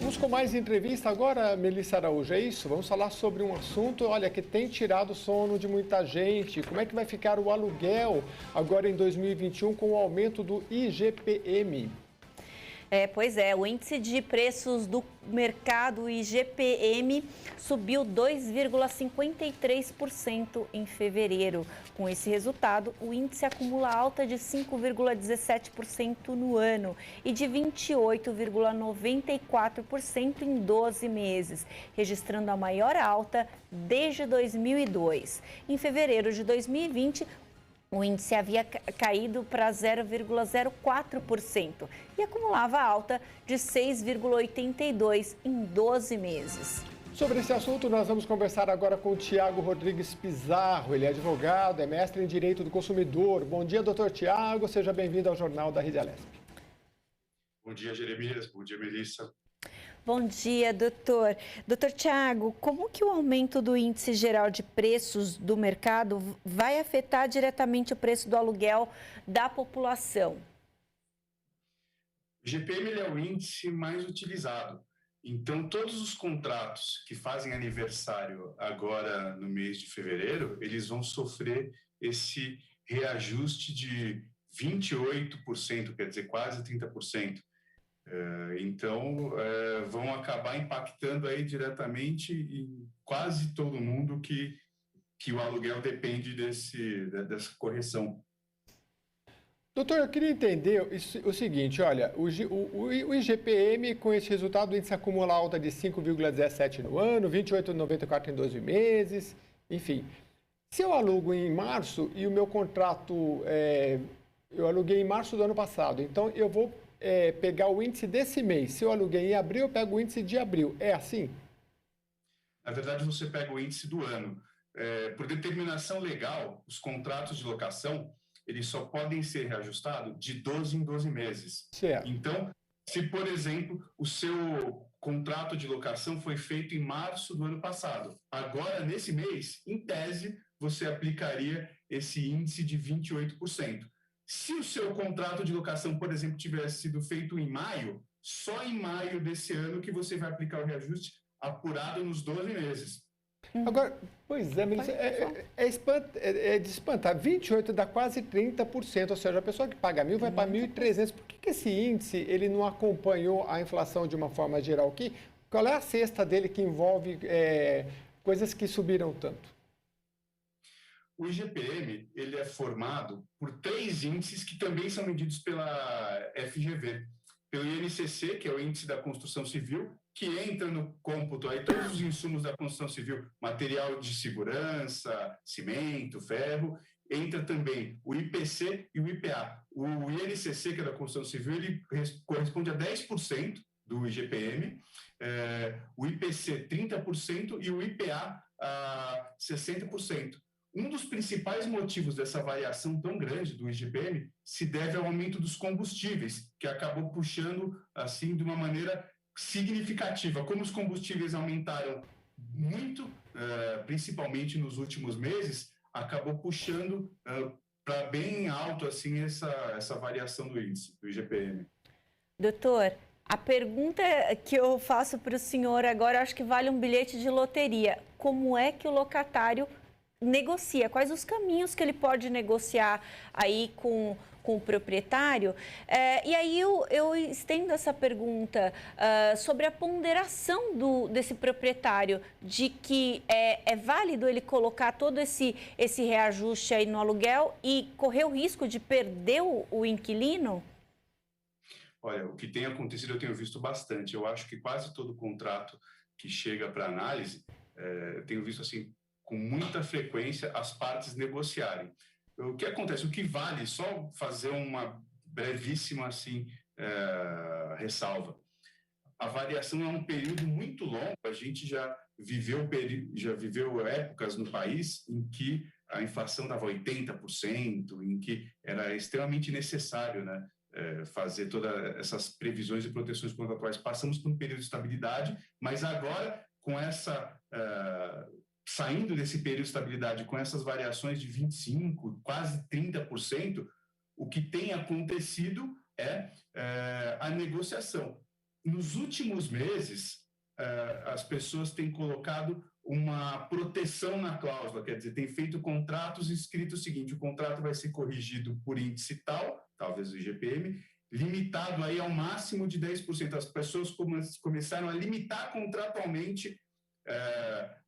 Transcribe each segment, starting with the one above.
Vamos com mais entrevista agora, Melissa Araújo, é isso? Vamos falar sobre um assunto, olha, que tem tirado o sono de muita gente. Como é que vai ficar o aluguel agora em 2021 com o aumento do IGPM? Pois é, o índice de preços do mercado IGPM subiu 2,53% em fevereiro. Com esse resultado, o índice acumula alta de 5,17% no ano e de 28,94% em 12 meses, registrando a maior alta desde 2002. Em fevereiro de 2020, o índice havia caído para 0,04% e acumulava alta de 6,82% em 12 meses. Sobre esse assunto, nós vamos conversar agora com o Tiago Rodrigues Pizarro. Ele é advogado, é mestre em Direito do Consumidor. Bom dia, doutor Tiago. Seja bem-vindo ao Jornal da Rede Alesp. Bom dia, Jeremias. Bom dia, Melissa. Bom dia, doutor. Doutor Tiago, como que o aumento do índice geral de preços do mercado vai afetar diretamente o preço do aluguel da população? O IGPM é o índice mais utilizado. Então, todos os contratos que fazem aniversário agora no mês de fevereiro, eles vão sofrer esse reajuste de 28%, quer dizer, quase 30%. Então, vão acabar impactando aí diretamente em quase todo mundo que o aluguel depende dessa correção. Doutor, eu queria entender o seguinte, olha, o IGPM com esse resultado, o índice acumula alta de 5,17% no ano, 28,94% em 12 meses, enfim. Se eu alugo em março e o meu contrato, eu aluguei em março do ano passado, então eu vou pegar o índice desse mês. Se eu aluguei em abril, eu pego o índice de abril. É assim? Na verdade, você pega o índice do ano. Por determinação legal, os contratos de locação, eles só podem ser reajustados de 12 em 12 meses. Certo. Então, se, por exemplo, o seu contrato de locação foi feito em março do ano passado, agora, nesse mês, em tese, você aplicaria esse índice de 28%. Se o seu contrato de locação, por exemplo, tivesse sido feito em maio, só em maio desse ano que você vai aplicar o reajuste apurado nos 12 meses. Agora, pois é, Melissa, é de espantar. 28 dá quase 30%, ou seja, a pessoa que paga 1.000 vai para 1.300. Por que esse índice ele não acompanhou a inflação de uma forma geral aqui? Qual é a cesta dele que envolve coisas que subiram tanto? O IGPM ele é formado por 3 índices que também são medidos pela FGV. Pelo INCC, que é o Índice da Construção Civil, que entra no cômputo aí todos os insumos da construção civil, material de segurança, cimento, ferro. Entra também o IPC e o IPA. O INCC, que é da construção civil, ele corresponde a 10% do IGPM, o IPC 30% e o IPA a 60%. Um dos principais motivos dessa variação tão grande do IGPM se deve ao aumento dos combustíveis, que acabou puxando, assim, de uma maneira significativa. Como os combustíveis aumentaram muito, principalmente nos últimos meses, acabou puxando para bem alto, assim, essa variação do índice, do IGPM. Doutor, a pergunta que eu faço para o senhor agora, acho que vale um bilhete de loteria. Como é que o locatário negocia? Quais os caminhos que ele pode negociar aí com o proprietário? E aí eu estendo essa pergunta sobre a ponderação desse proprietário, de que é válido ele colocar todo esse reajuste aí no aluguel e correr o risco de perder o inquilino? Olha, o que tem acontecido eu tenho visto bastante. Eu acho que quase todo contrato que chega para análise, eu tenho visto assim, com muita frequência, as partes negociarem. O que acontece? O que vale, só fazer uma brevíssima assim, ressalva. A variação é um período muito longo, a gente já viveu épocas no país em que a inflação dava 80%, em que era extremamente necessário, né, fazer todas essas previsões e proteções contratuais. Passamos por um período de estabilidade, mas agora, com essa... saindo desse período de estabilidade com essas variações de 25%, quase 30%, o que tem acontecido é a negociação. nos últimos meses, as pessoas têm colocado uma proteção na cláusula, quer dizer, tem feito contratos escrito o seguinte: o contrato vai ser corrigido por índice tal, talvez o IGPM, limitado aí ao máximo de 10%. As pessoas começaram a limitar contratualmente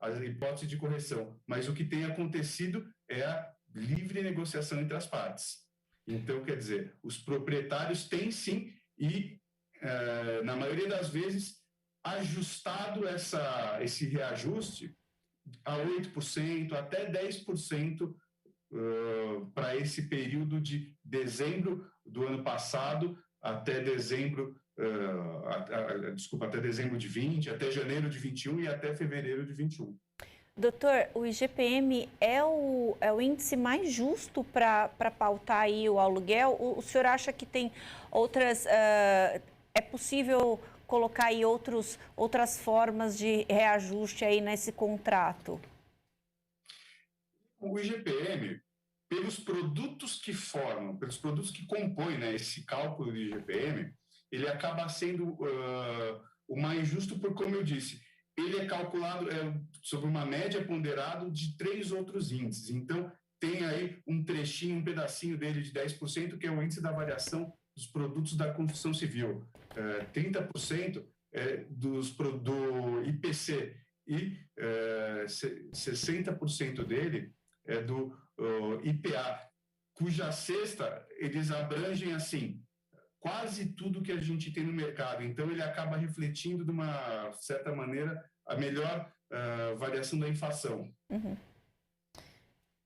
a hipótese de correção, mas o que tem acontecido é a livre negociação entre as partes. Então, quer dizer, os proprietários têm sim, e na maioria das vezes, ajustado esse reajuste a 8%, até 10% para esse período de dezembro do ano passado até dezembro, até dezembro de 20, até janeiro de 21 e até fevereiro de 21. Doutor, o IGPM é o índice mais justo para pautar aí o aluguel? O senhor acha que tem outras... é possível colocar aí outras formas de reajuste aí nesse contrato? O IGPM, pelos produtos que formam, pelos produtos que compõem, né, esse cálculo de IGPM, ele acaba sendo o mais justo por, como eu disse, ele é calculado sobre uma média ponderada de 3 outros índices. Então, tem aí um trechinho, um pedacinho dele de 10%, que é o índice da variação dos produtos da construção civil. 30% do IPC e 60% dele é do IPA, cuja cesta eles abrangem assim quase tudo que a gente tem no mercado. Então, ele acaba refletindo, de uma certa maneira, a melhor variação da inflação. Uhum.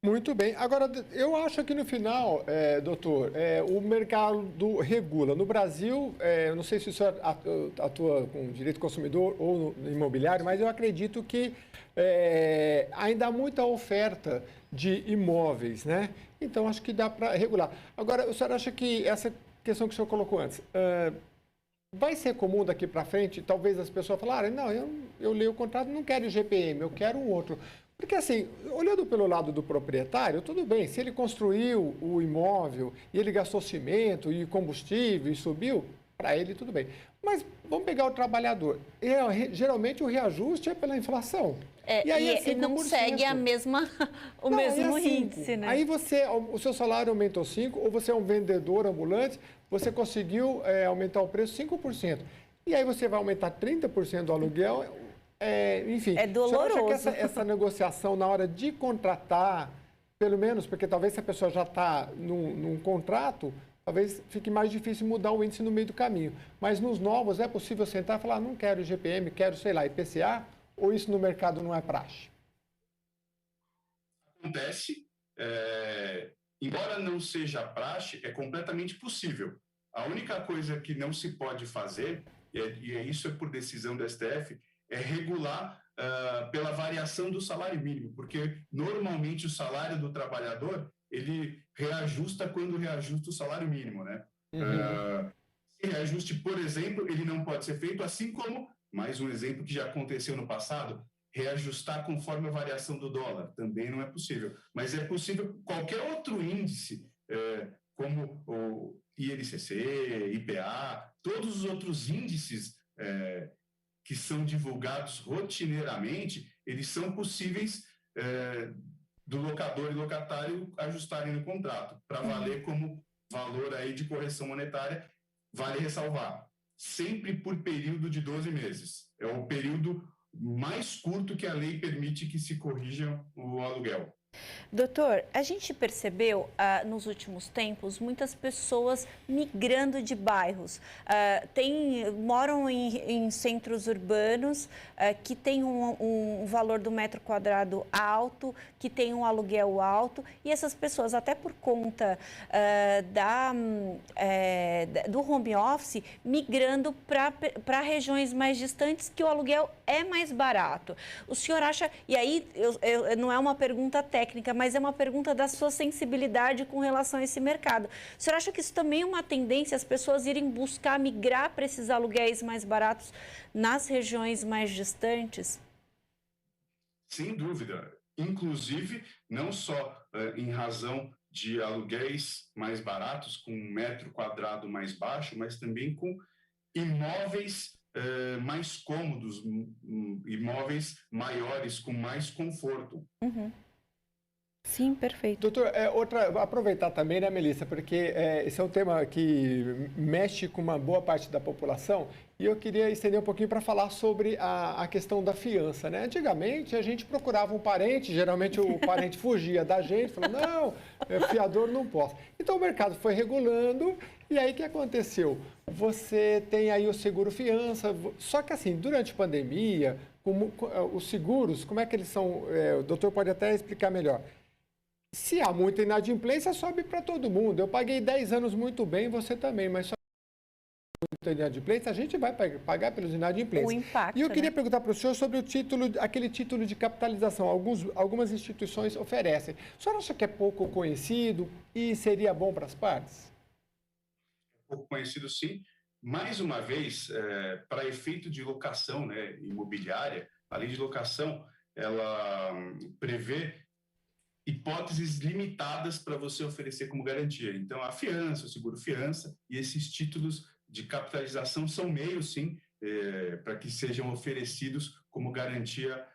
Muito bem. Agora, eu acho que no final, doutor, o mercado regula. No Brasil, eu não sei se o senhor atua com direito consumidor ou no imobiliário, mas eu acredito que ainda há muita oferta de imóveis, né? Então, acho que dá para regular. Agora, o senhor acha que essa questão que o senhor colocou antes, vai ser comum daqui para frente, talvez as pessoas falarem, não, eu leio o contrato, não quero IGPM, eu quero um outro. Porque assim, olhando pelo lado do proprietário, tudo bem, se ele construiu o imóvel e ele gastou cimento e combustível e subiu, para ele tudo bem. Mas vamos pegar o trabalhador. Geralmente o reajuste é pela inflação. E aí não segue o mesmo índice, né? Aí o seu salário aumentou 5%, ou você é um vendedor ambulante, você conseguiu aumentar o preço 5%. E aí você vai aumentar 30% do aluguel, enfim. É doloroso. Você acha que essa negociação na hora de contratar, pelo menos, porque talvez se a pessoa já está num contrato, talvez fique mais difícil mudar o índice no meio do caminho. Mas nos novos é possível sentar e falar, não quero IGPM, quero, sei lá, IPCA, ou isso no mercado não é praxe? Acontece, embora não seja praxe, é completamente possível. A única coisa que não se pode fazer, e isso é por decisão do STF, é regular pela variação do salário mínimo, porque normalmente o salário do trabalhador ele reajusta quando reajusta o salário mínimo, né? Uhum. Esse reajuste, por exemplo, ele não pode ser feito, assim como, mais um exemplo que já aconteceu no passado, reajustar conforme a variação do dólar, também não é possível. Mas é possível qualquer outro índice, como o INCC, IPA, todos os outros índices que são divulgados rotineiramente, eles são possíveis do locador e locatário ajustarem no contrato, para valer como valor aí de correção monetária. Vale ressalvar, sempre por período de 12 meses. É o período mais curto que a lei permite que se corrija o aluguel. Doutor, a gente percebeu nos últimos tempos muitas pessoas migrando de bairros. Moram em centros urbanos que têm um valor do metro quadrado alto, que tem um aluguel alto, e essas pessoas, até por conta do home office, migrando para regiões mais distantes que o aluguel é mais barato. O senhor acha, e aí não é uma pergunta técnica, mas é uma pergunta da sua sensibilidade com relação a esse mercado. O senhor acha que isso também é uma tendência, as pessoas irem buscar migrar para esses aluguéis mais baratos nas regiões mais distantes? Sem dúvida. Inclusive, não só em razão de aluguéis mais baratos, com um metro quadrado mais baixo, mas também com imóveis mais cômodos, imóveis maiores, com mais conforto. Uhum. Sim, perfeito. Doutor, aproveitar também, né, Melissa, porque esse é um tema que mexe com uma boa parte da população e eu queria estender um pouquinho para falar sobre a questão da fiança, né? Antigamente, a gente procurava um parente, geralmente o parente fugia da gente, falando, não, fiador não posso. Então, o mercado foi regulando e aí o que aconteceu? Você tem aí o seguro fiança, só que assim, durante a pandemia, os seguros, como é que eles são? O doutor pode até explicar melhor. Se há muita inadimplência, sobe para todo mundo. Eu paguei 10 anos muito bem, você também, mas só muita inadimplência, a gente vai pagar pelos inadimplentes. O impacto, e eu queria né? perguntar para o senhor sobre aquele título de capitalização. Algumas instituições oferecem. O senhor acha que é pouco conhecido e seria bom para as partes? Pouco conhecido, sim. Mais uma vez, para efeito de locação, né, imobiliária, a lei de locação, ela prevê hipóteses limitadas para você oferecer como garantia. Então, a fiança, o seguro fiança e esses títulos de capitalização são meios, sim, para que sejam oferecidos como garantia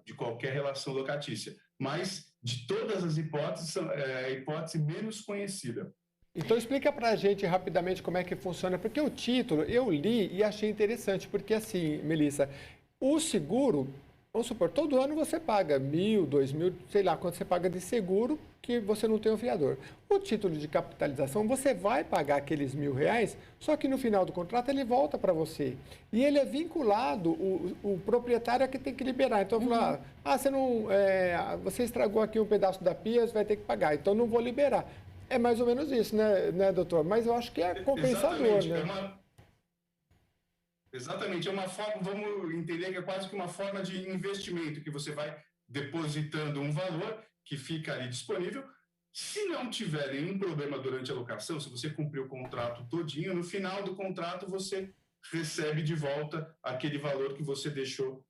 de qualquer relação locatícia. Mas, de todas as hipóteses, é a hipótese menos conhecida. Então, explica para a gente rapidamente como é que funciona, porque o título eu li e achei interessante, porque assim, Melissa, o seguro, vamos supor, todo ano você paga 1.000, 2.000, sei lá quanto você paga de seguro que você não tem um fiador. O título de capitalização, você vai pagar aqueles R$1.000, só que no final do contrato ele volta para você. E ele é vinculado, o proprietário é que tem que liberar. Então, falar, você estragou aqui um pedaço da pia, você vai ter que pagar, então não vou liberar. É mais ou menos isso, né, doutor? Mas eu acho que é compensador, Exatamente, né? Exatamente, é uma forma, vamos entender que é quase que uma forma de investimento, que você vai depositando um valor que fica ali disponível. Se não tiver nenhum problema durante a locação, se você cumprir o contrato todinho, no final do contrato você recebe de volta aquele valor que você deixou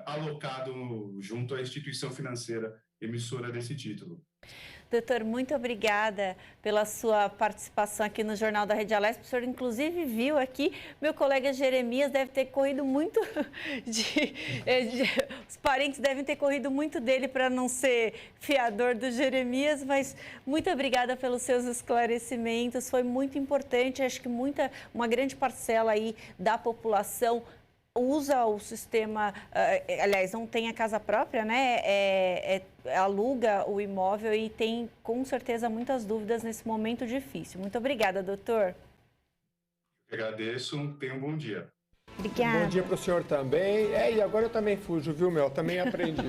alocado junto à instituição financeira emissora desse título. Doutor, muito obrigada pela sua participação aqui no Jornal da Rede Alesp. O senhor, inclusive, viu aqui, meu colega Jeremias deve ter corrido muito os parentes devem ter corrido muito dele para não ser fiador do Jeremias, mas muito obrigada pelos seus esclarecimentos. Foi muito importante, acho que uma grande parcela aí da população usa o sistema, aliás, não tem a casa própria, né? Aluga o imóvel e tem, com certeza, muitas dúvidas nesse momento difícil. Muito obrigada, doutor. Eu agradeço, tenha um bom dia. Obrigada. Bom dia para o senhor também. E agora eu também fujo, viu, Mel? Também aprendi.